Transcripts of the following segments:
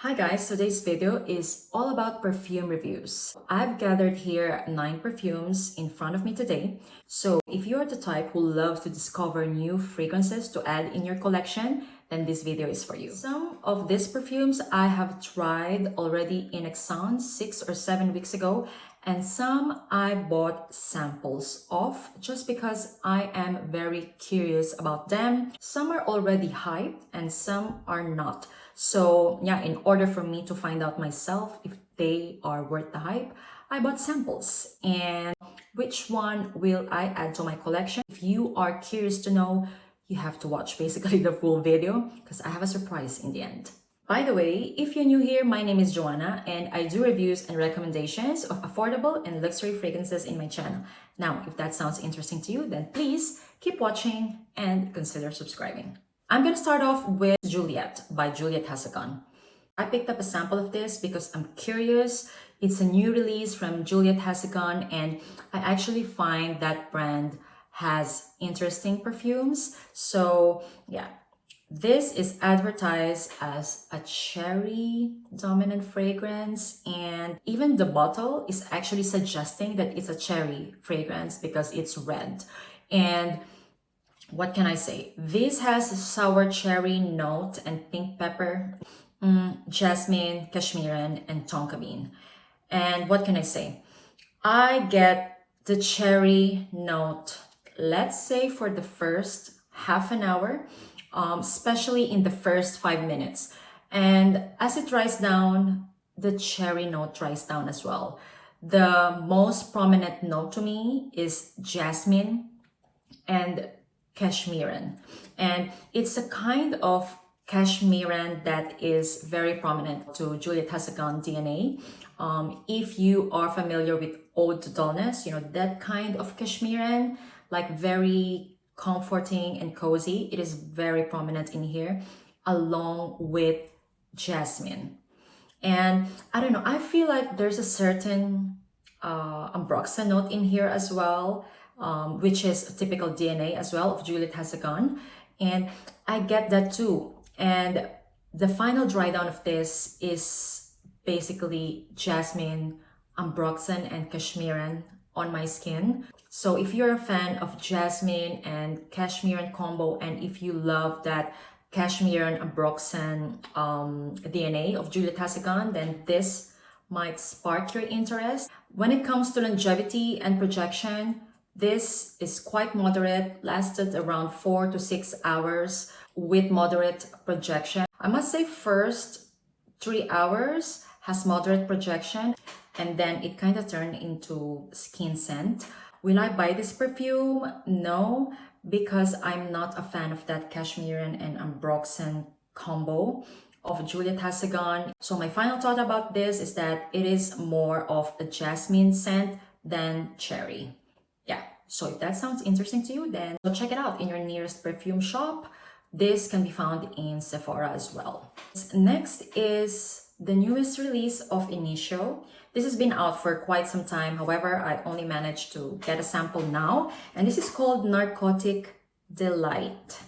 Hi guys, today's video is all about perfume reviews. I've gathered here 9 perfumes in front of me today. So if you're the type who loves to discover new fragrances to add in your collection, then this video is for you. Some of these perfumes I have tried already in Exxon 6 or 7 weeks ago, and some I bought samples of just because I am very curious about them. Some are already hyped and some are not. So yeah, in order for me to find out myself if they are worth the hype, I bought samples. And which one will I add to my collection? If you are curious to know, you have to watch basically the full video because I have a surprise in the end. By the way, if you're new here, my name is Joanna and I do reviews and recommendations of affordable and luxury fragrances in my channel. Now, if that sounds interesting to you, then please keep watching and consider subscribing. I'm going to start off with Juliette by Juliette Hassacan. I picked up a sample of this because I'm curious. It's a new release from Juliette Hassacan and I actually find that brand has interesting perfumes. So yeah, this is advertised as a cherry dominant fragrance, and even the bottle is actually suggesting that it's a cherry fragrance because it's red. And what can I say? This has a sour cherry note and pink pepper, jasmine, cashmeran, and tonka bean. And what can I say? I get the cherry note, let's say for the first half an hour, especially in the first 5 minutes. And as it dries down, the cherry note dries down as well. The most prominent note to me is jasmine and cashmeran. And it's a kind of cashmeran that is very prominent to Juliette Hassacan DNA. If you are familiar with Aoud dullness, you know, that kind of cashmeran, like very comforting and cozy, it is very prominent in here, along with jasmine. And I don't know, I feel like there's a certain ambroxan note in here as well, which is a typical DNA as well of Juliette Hassacan, and I get that too. And the final dry down of this is basically jasmine, ambroxan, and cashmeran on my skin. So if you're a fan of jasmine and cashmeran combo, and if you love that cashmeran ambroxan DNA of Juliette Hassacan, then this might spark your interest. When it comes to longevity and projection, this is quite moderate, lasted around 4 to 6 hours with moderate projection. I must say first 3 hours has moderate projection and then it kind of turned into skin scent. Will I buy this perfume? No, because I'm not a fan of that cashmeran and ambroxan combo of Juliette Hassacan. So my final thought about this is that it is more of a jasmine scent than cherry. Yeah, so if that sounds interesting to you, then go check it out in your nearest perfume shop. This can be found in Sephora as well. Next is the newest release of Initio. This has been out for quite some time. However, I only managed to get a sample now. And this is called Narcotic Delight.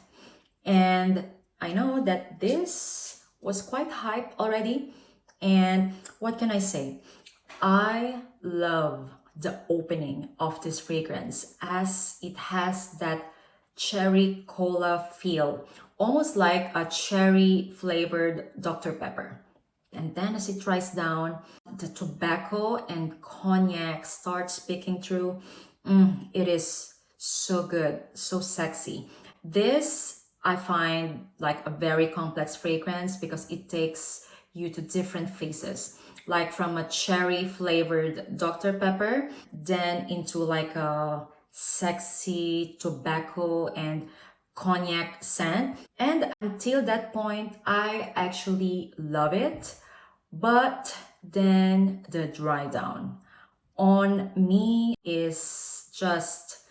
And I know that this was quite hyped already. And what can I say? I love the opening of this fragrance as it has that cherry cola feel, almost like a cherry flavored Dr. Pepper. And then as it dries down, the tobacco and cognac starts peeking through. It is so good, so sexy. This I find like a very complex fragrance because it takes you to different phases, like from a cherry flavored Dr. Pepper, then into like a sexy tobacco and cognac scent. And until that point, I actually love it. But then the dry down on me is just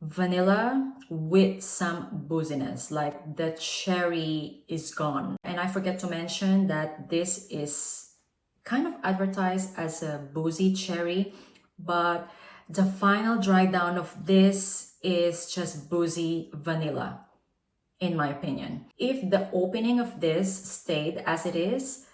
vanilla with some booziness, like the cherry is gone. And I forget to mention that this is kind of advertised as a boozy cherry, but the final dry down of this is just boozy vanilla, in my opinion. If the opening of this stayed as it is,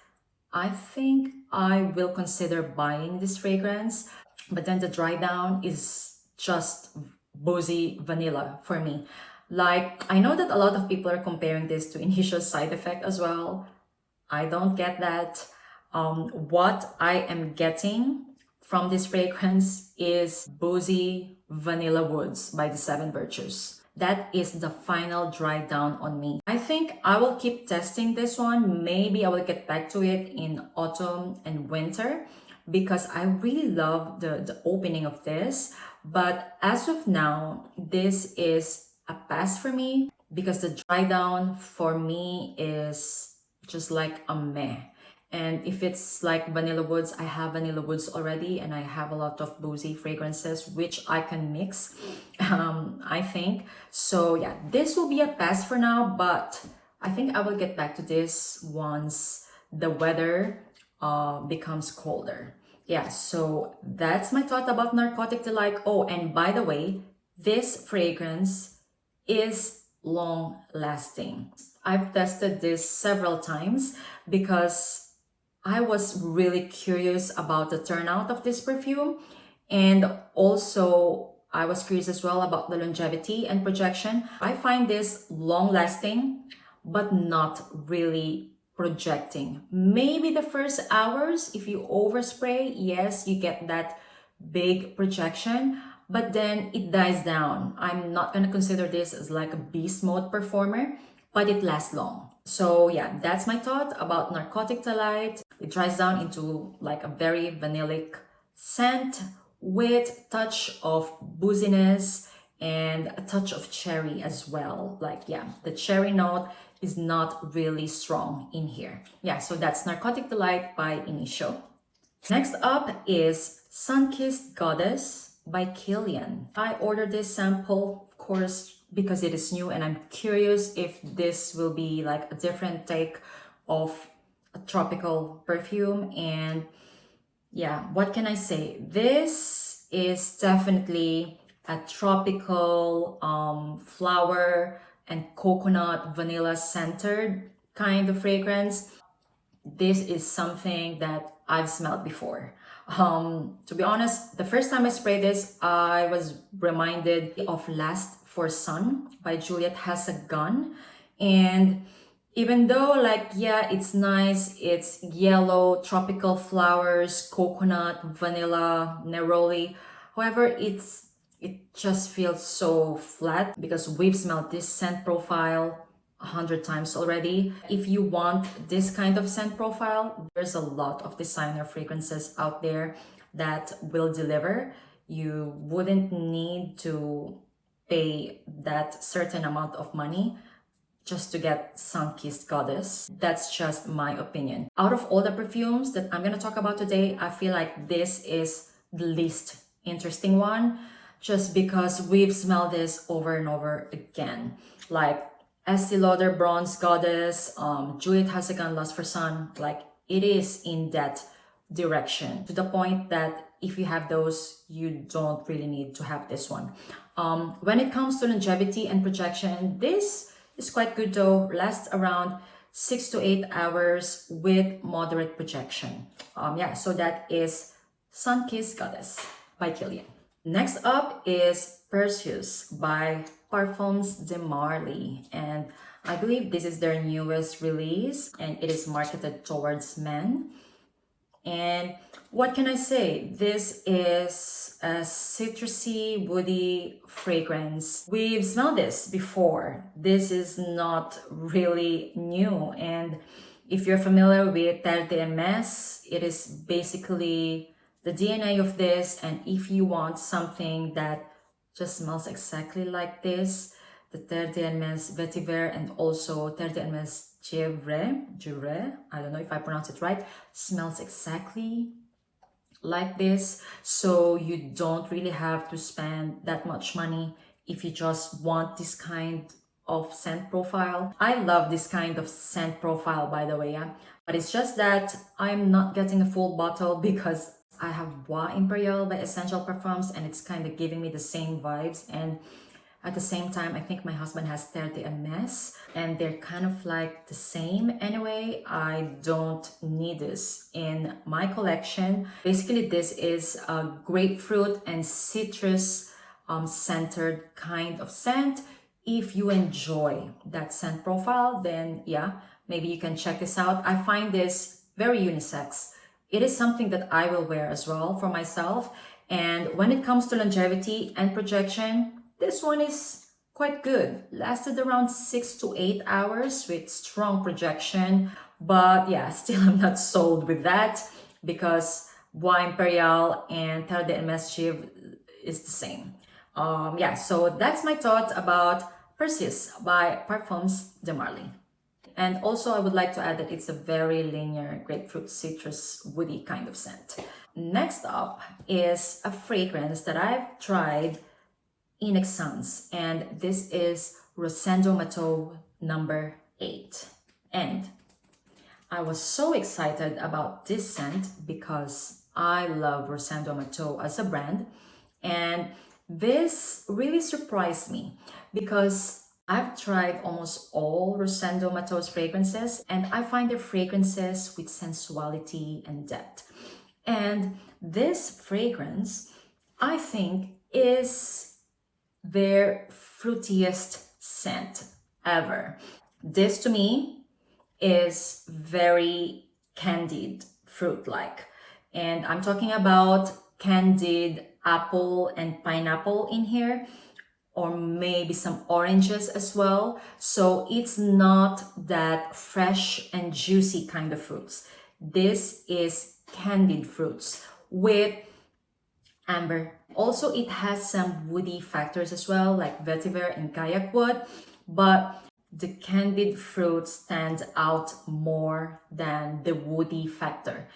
I think I will consider buying this fragrance, but then the dry down is just boozy vanilla for me. Like, I know that a lot of people are comparing this to Initio Side Effect as well. I don't get that. What I am getting from this fragrance is Boozy Vanilla Woods by the Seven Virtues. That is the final dry down on me. I think I will keep testing this one. Maybe I will get back to it in autumn and winter because I really love the opening of this. But as of now, this is a pass for me because the dry down for me is just like a meh. And if it's like vanilla woods, I have vanilla woods already, and I have a lot of boozy fragrances which I can mix, I think. So yeah, this will be a pass for now, but I think I will get back to this once the weather becomes colder. Yeah, so that's my thought about Narcotic Delight. Oh, and by the way, this fragrance is long lasting. I've tested this several times because I was really curious about the turnout of this perfume, and also I was curious as well about the longevity and projection. I find this long lasting but not really projecting. Maybe the first hours, if you overspray, yes, you get that big projection, but then it dies down. I'm not gonna consider this as like a beast mode performer, but it lasts long. So yeah, that's my thought about Narcotic Delight. It dries down into like a very vanillic scent with touch of booziness and a touch of cherry as well. Like, yeah, the cherry note is not really strong in here. Yeah, so that's Narcotic Delight by Initio. Next up is Sunkissed Goddess by Killian. I ordered this sample, of course, because it is new and I'm curious if this will be like a different take of a tropical perfume. And yeah, what can I say? This is definitely a tropical flower and coconut vanilla centered kind of fragrance. This is something that I've smelled before. To be honest, the first time I sprayed this, I was reminded of Last for Sun by Juliette Has a Gun. And even though like, yeah, it's nice, it's yellow, tropical flowers, coconut, vanilla, neroli. However, it just feels so flat because we've smelled this scent profile 100 times already. If you want this kind of scent profile, there's a lot of designer fragrances out there that will deliver. You wouldn't need to pay that certain amount of money just to get Sunkissed Goddess. That's just my opinion. Out of all the perfumes that I'm gonna talk about today, I feel like this is the least interesting one just because we've smelled this over and over again. Like Estee Lauder Bronze Goddess, Juliette Has a Gun Lust for Sun, like it is in that direction to the point that if you have those, you don't really need to have this one. When it comes to longevity and projection, this is quite good though, lasts around 6 to 8 hours with moderate projection. Yeah, so that is Sunkissed Goddess by Killian. Next up is Perseus by Parfums de Marly, and I believe this is their newest release and it is marketed towards men. And what can I say? This is a citrusy, woody fragrance. We've smelled this before. This is not really new. And if you're familiar with Terre d'Hermès, it is basically the DNA of this. And if you want something that just smells exactly like this, the Terre d'Hermès Vetiver and also Terre d'Hermès Givre, I don't know if I pronounce it right, smells exactly like this. So you don't really have to spend that much money if you just want this kind of scent profile. I love this kind of scent profile, by the way, yeah? But it's just that I'm not getting a full bottle because I have Bois Imperial by Essential Parfums and it's kind of giving me the same vibes, and At the same time, I think my husband has Terre de MS and they're kind of like the same anyway. I don't need this in my collection. Basically, this is a grapefruit and citrus centered kind of scent. If you enjoy that scent profile, then yeah, maybe you can check this out. I find this very unisex. It is something that I will wear as well for myself. And when it comes to longevity and projection, this one is quite good. Lasted around 6 to 8 hours with strong projection. But yeah, still I'm not sold with that because Bois Imperial and Terre de MS is the same. Yeah, so that's my thought about Perseus by Parfums de Marly. And also I would like to add that it's a very linear grapefruit citrus woody kind of scent. Next up is a fragrance that I've tried in Essence, and this is Rosendo Mateu number 8. And I was so excited about this scent because I love Rosendo Mateu as a brand, and this really surprised me because I've tried almost all Rosendo Mateu's fragrances and I find their fragrances with sensuality and depth. And this fragrance, I think, is their fruitiest scent ever. This to me is very candied fruit-like. And I'm talking about candied apple and pineapple in here, or maybe some oranges as well. So it's not that fresh and juicy kind of fruits. This is candied fruits with amber. Also, it has some woody factors as well, like vetiver and kayak wood, but the candied fruit stands out more than the woody factor.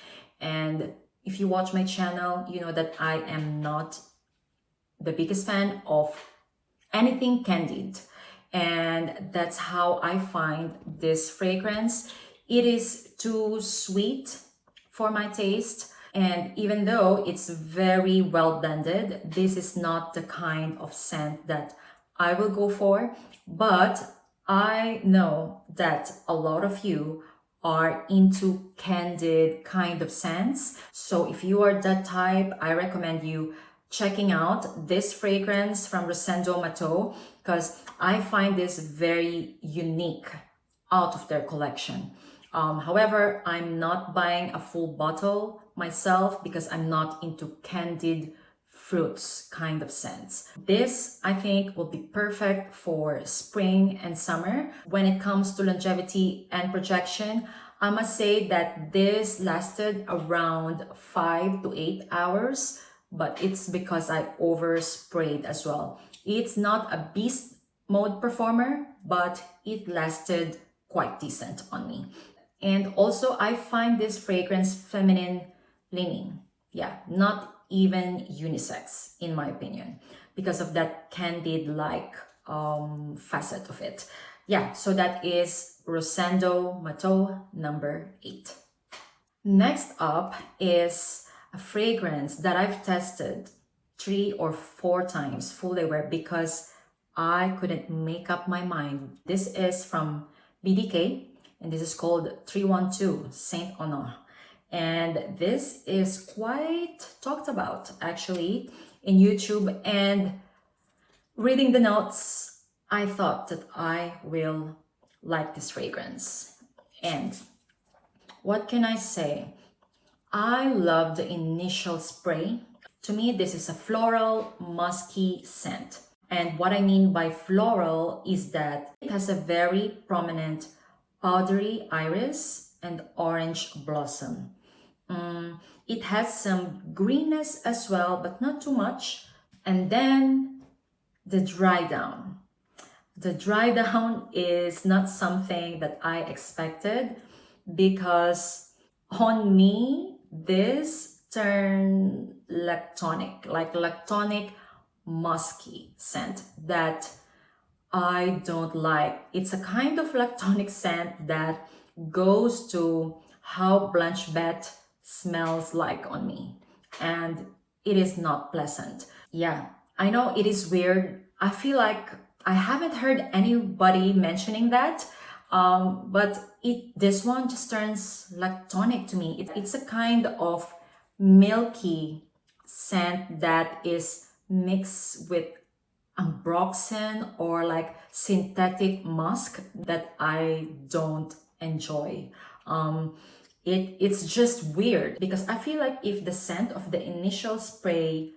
And if you watch my channel, you know that I am not the biggest fan of anything candied. And that's how I find this fragrance. It is too sweet for my taste. And even though it's very well blended, this is not the kind of scent that I will go for. But I know that a lot of you are into candied kind of scents. So if you are that type, I recommend you checking out this fragrance from Rosendo Mateu because I find this very unique out of their collection. However, I'm not buying a full bottle myself because I'm not into candied fruits kind of scents. This, I think, will be perfect for spring and summer. When it comes to longevity and projection, I must say that this lasted around 5 to 8 hours, but it's because I oversprayed as well. It's not a beast mode performer, but it lasted quite decent on me. And also, I find this fragrance feminine leaning. Yeah, not even unisex, in my opinion, because of that candid-like facet of it. Yeah, so that is Rosendo Mateu number 8. Next up is a fragrance that I've tested 3 or 4 times full day wear because I couldn't make up my mind. This is from BDK. And this is called 312 Saint Honoré. And this is quite talked about actually in YouTube. And reading the notes, I thought that I will like this fragrance. And what can I say? I love the initial spray. To me, this is a floral, musky scent. And what I mean by floral is that it has a very prominent powdery iris and orange blossom. It has some greenness as well, but not too much. And then the dry down. The dry down is not something that I expected because on me, this turned lactonic, like lactonic musky scent that I don't like. It's a kind of lactonic scent that goes to how Blanche Bette smells like on me. And it is not pleasant. Yeah, I know it is weird. I feel like I haven't heard anybody mentioning that. But this one just turns like tonic to me. It's a kind of milky scent that is mixed with ambroxan or like synthetic musk that I don't enjoy. It's just weird because I feel like if the scent of the initial spray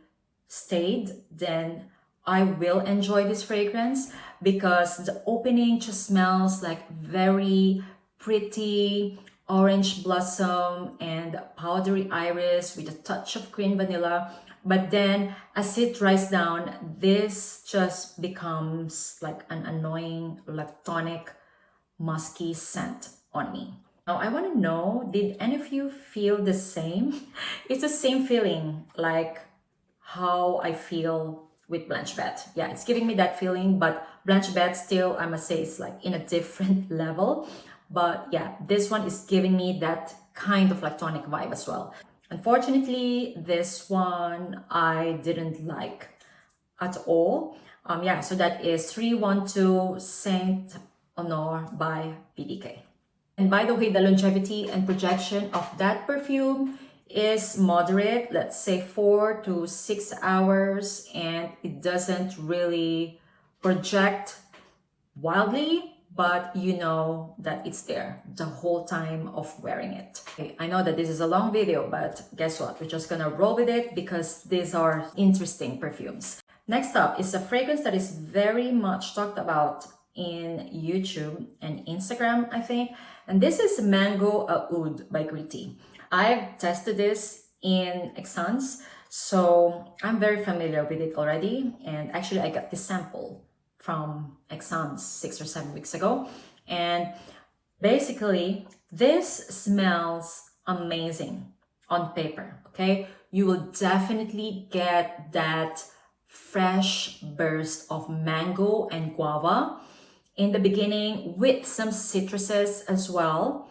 stayed, then I will enjoy this fragrance because the opening just smells like very pretty orange blossom and powdery iris with a touch of green vanilla. But then as it dries down, this just becomes like an annoying lactonic musky scent on me. Now I want to know, did any of you feel the same? It's the same feeling like how I feel with Blanche Bette. Yeah, it's giving me that feeling, but Blanche Bette still, I must say, it's like in a different level. But yeah, this one is giving me that kind of lactonic vibe as well. Unfortunately, this one I didn't like at all. Yeah, so that is 312 Saint Honoré by BDK. And by the way, the longevity and projection of that perfume is moderate, let's say 4 to 6 hours, and it doesn't really project wildly, but you know that it's there the whole time of wearing it. Okay, I know that this is a long video, but guess what? We're just gonna roll with it because these are interesting perfumes. Next up is a fragrance that is very much talked about in YouTube and Instagram, I think. And this is Mango Aoud by Gritti. I've tested this in Essence, so I'm very familiar with it already. And actually, I got this sample from Essence 6 or 7 weeks ago. And basically, this smells amazing on paper, okay? You will definitely get that fresh burst of mango and guava in the beginning with some citruses as well.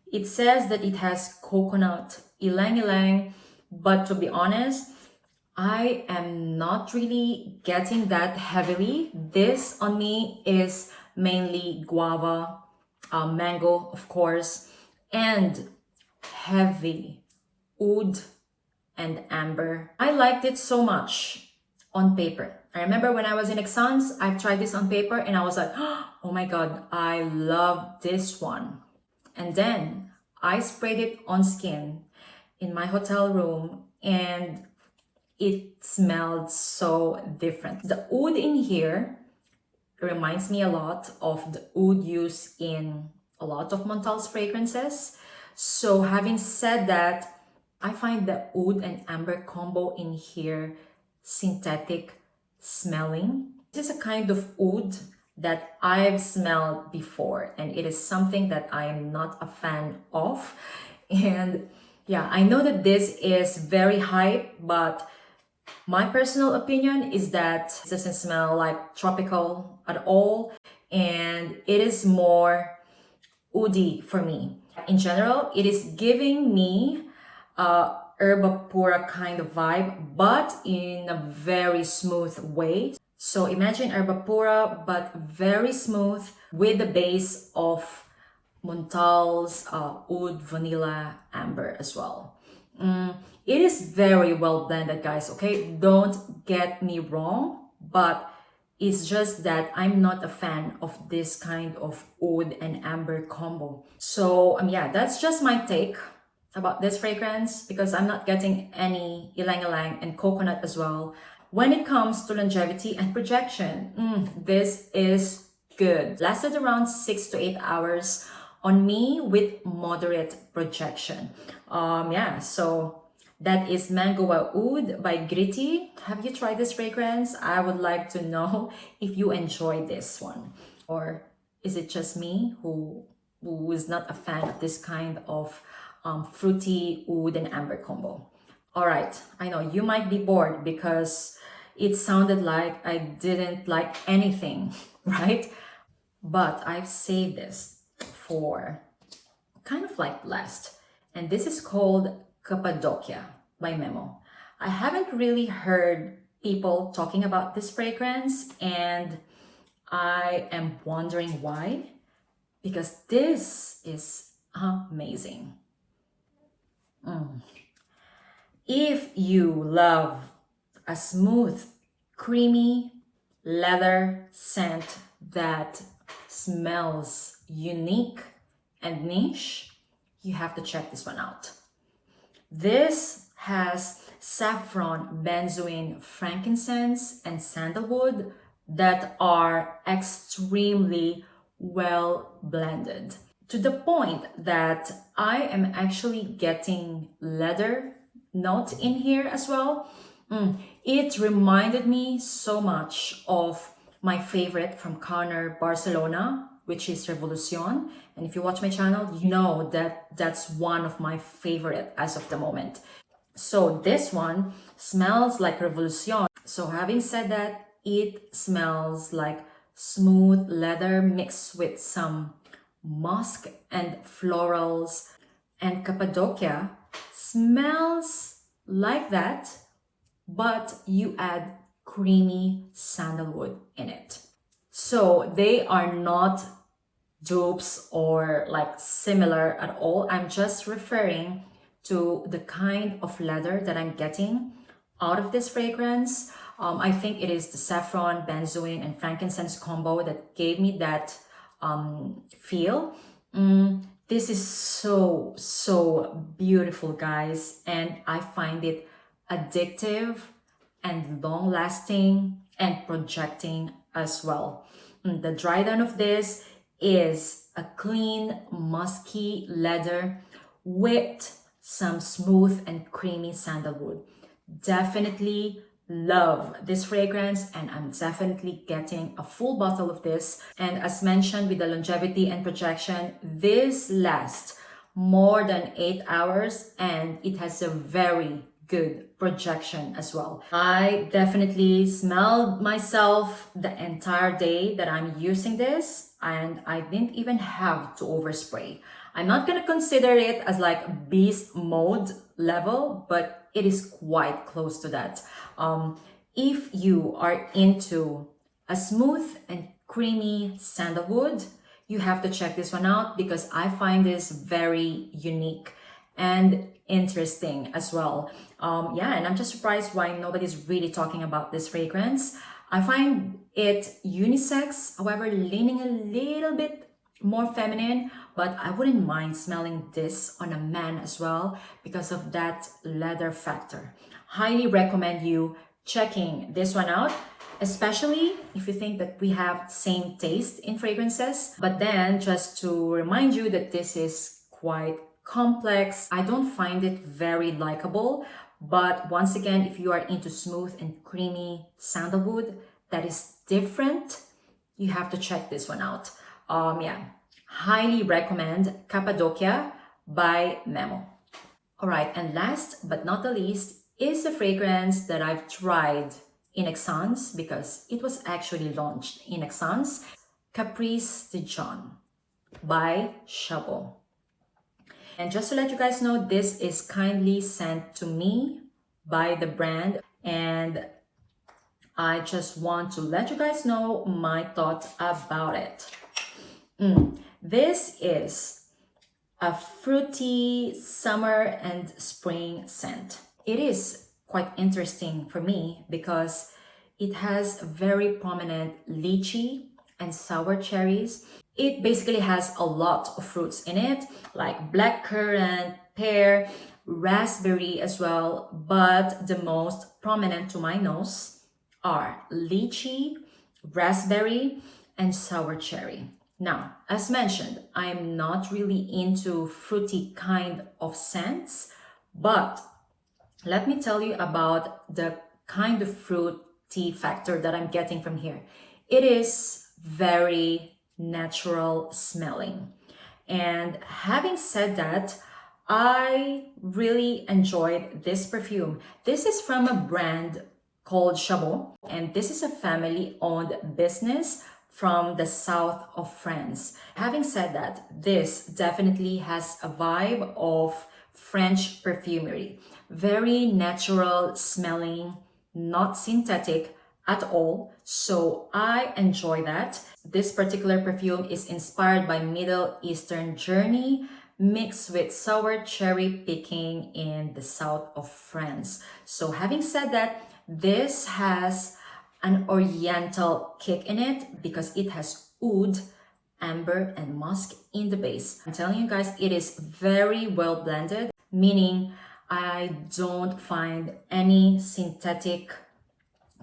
It says that it has coconut, ylang ylang, but to be honest, I am not really getting that heavily. This on me is mainly guava, mango, of course, and heavy oud and amber. I liked it so much on paper. I remember when I was in Essence, I've tried this on paper and I was like, oh my God, I love this one. And then I sprayed it on skin in my hotel room and it smelled so different. The oud in here reminds me a lot of the oud used in a lot of Montal's fragrances. So having said that, I find the oud and amber combo in here synthetic smelling. This is a kind of oud that I've smelled before, and it is something that I am not a fan of. And yeah, I know that this is very hype, but my personal opinion is that it doesn't smell like tropical at all, and it is more oudi for me. In general, it is giving me herba pura kind of vibe, but in a very smooth way. So imagine herba pura, but very smooth with the base of Montal's oud, vanilla, amber as well. It is very well blended, guys, okay? Don't get me wrong, but it's just that I'm not a fan of this kind of oud and amber combo. So yeah, that's just my take about this fragrance because I'm not getting any ylang ylang and coconut as well. When it comes to longevity and projection, this is good. Lasted around 6 to 8 hours on me with moderate projection. Yeah, so that is Mango Aoud by Gritti. Have you tried this fragrance? I would like to know if you enjoy this one. Or is it just me who is not a fan of this kind of fruity oud and amber combo? All right, I know you might be bored because it sounded like I didn't like anything, right? But I've saved this for kind of like last. And this is called Cappadocia by Memo. I haven't really heard people talking about this fragrance, and I am wondering why, because this is amazing. If you love a smooth, creamy leather scent that smells unique and niche, you have to check this one out. This has saffron, benzoin, frankincense, and sandalwood that are extremely well blended, to the point that I am actually getting leather note in here as well. It reminded me so much of my favorite from CARNER Barcelona, which is Revolution. And if you watch my channel, you know that that's one of my favorite as of the moment. So this one smells like Revolution. So having said that, it smells like smooth leather mixed with some musk and florals, and Cappadocia smells like that, but you add creamy sandalwood in it. So they are not dupes or like similar at all. I'm just referring to the kind of leather that I'm getting out of this fragrance. I think it is the saffron, benzoin, and frankincense combo that gave me that feel. This is so beautiful, guys, and I find it addictive and long lasting and projecting as well. The dry down of this is a clean, musky leather with some smooth and creamy sandalwood. Definitely love this fragrance, and I'm definitely getting a full bottle of this. And as mentioned, with the longevity and projection, this lasts more than 8 hours, and it has a very good projection as well. I definitely smelled myself the entire day that I'm using this, and I didn't even have to overspray. I'm not gonna consider it as like beast mode level, but it is quite close to that. If you are into a smooth and creamy sandalwood, you have to check this one out, because I find this very unique and interesting as well. Yeah, and I'm just surprised why nobody's really talking about this fragrance. I find it unisex, however, leaning a little bit more feminine, but I wouldn't mind smelling this on a man as well because of that leather factor. Highly recommend you checking this one out, especially if you think that we have same taste in fragrances. But then just to remind you that this is quite complex. I don't find it very likable, but once again, if you are into smooth and creamy sandalwood that is different, you have to check this one out. Yeah, highly recommend Cappadocia by Memo. All right, and last but not the least is a fragrance that I've tried in Essence, because it was actually launched in Essence, Caprice de Jeanne by Chabaud. And just to let you guys know, this is kindly sent to me by the brand, and I just want to let you guys know my thoughts about it. This is a fruity summer and spring scent. It is quite interesting for me because it has very prominent lychee and sour cherries. It basically has a lot of fruits in it, like blackcurrant, pear, raspberry as well, but the most prominent to my nose are lychee, raspberry, and sour cherry. Now, as mentioned, I'm not really into fruity kind of scents, but let me tell you about the kind of fruity factor that I'm getting from here. It is very natural smelling. And having said that, I really enjoyed this perfume. This is from a brand called Chabaud, and this is a family-owned business from the south of France. Having said that, this definitely has a vibe of French perfumery. Very natural smelling, not synthetic at all. So I enjoy that. This particular perfume is inspired by Middle Eastern journey mixed with sour cherry picking in the south of France. So having said that, this has an oriental kick in it because it has oud, amber, and musk in the base. I'm telling you guys, it is very well blended, meaning I don't find any synthetic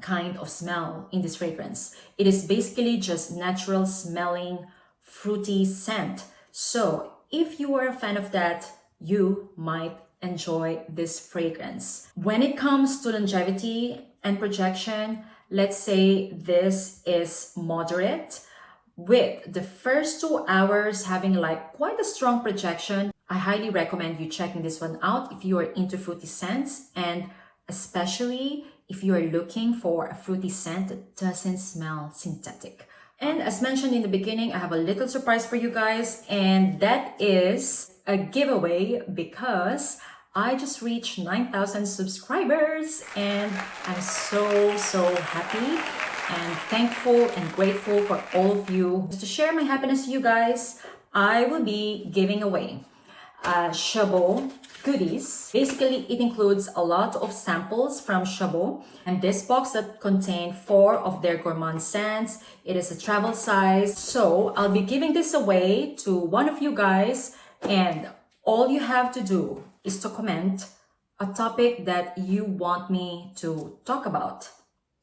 kind of smell in this fragrance. It is basically just natural smelling fruity scent. So if you are a fan of that, you might enjoy this fragrance. When it comes to longevity and projection, let's say this is moderate, with the first 2 hours having like quite a strong projection. I highly recommend you checking this one out if you are into fruity scents, and especially if you are looking for a fruity scent that doesn't smell synthetic. And as mentioned in the beginning, I have a little surprise for you guys, and that is a giveaway because I just reached 9,000 subscribers and I'm so happy and thankful and grateful for all of you. Just to share my happiness to you guys, I will be giving away Chabaud goodies. Basically, it includes a lot of samples from Chabaud, and this box that contains 4 of their gourmand scents. It is a travel size, so I'll be giving this away to one of you guys, and all you have to do is to comment a topic that you want me to talk about.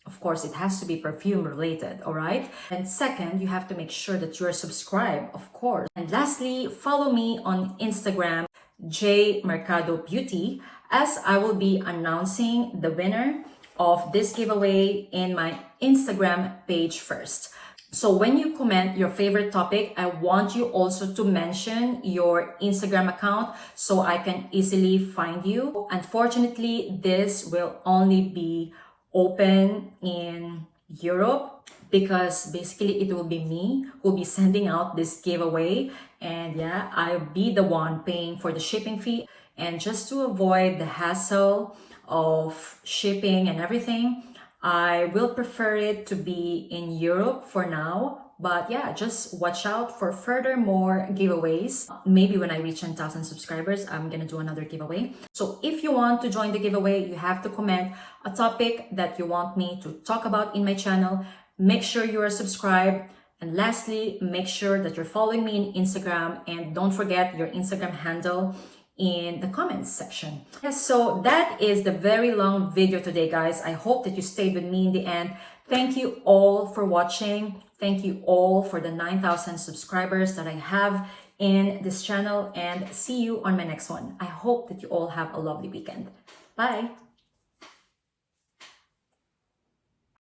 Of course, it has to be perfume related, all right? And second, you have to make sure that you're subscribed, of course. And lastly, follow me on Instagram, jmercadobeauty, as I will be announcing the winner of this giveaway in my Instagram page first. So when you comment your favorite topic, I want you also to mention your Instagram account so I can easily find you. Unfortunately, this will only be open in Europe because basically it will be me who will be sending out this giveaway, and yeah, I'll be the one paying for the shipping fee. And just to avoid the hassle of shipping and everything, I will prefer it to be in Europe for now. But yeah, just watch out for further more giveaways. Maybe when I reach 10,000 subscribers, I'm gonna do another giveaway. So if you want to join the giveaway, you have to comment a topic that you want me to talk about in my channel. Make sure you are subscribed. And lastly, make sure that you're following me on Instagram, and don't forget your Instagram handle in the comments section. Yes, so that is the very long video today, guys. I hope that you stayed with me in the end. Thank you all for watching. Thank you all for the 9,000 subscribers that I have in this channel, and see you on my next one. I hope that you all have a lovely weekend. Bye.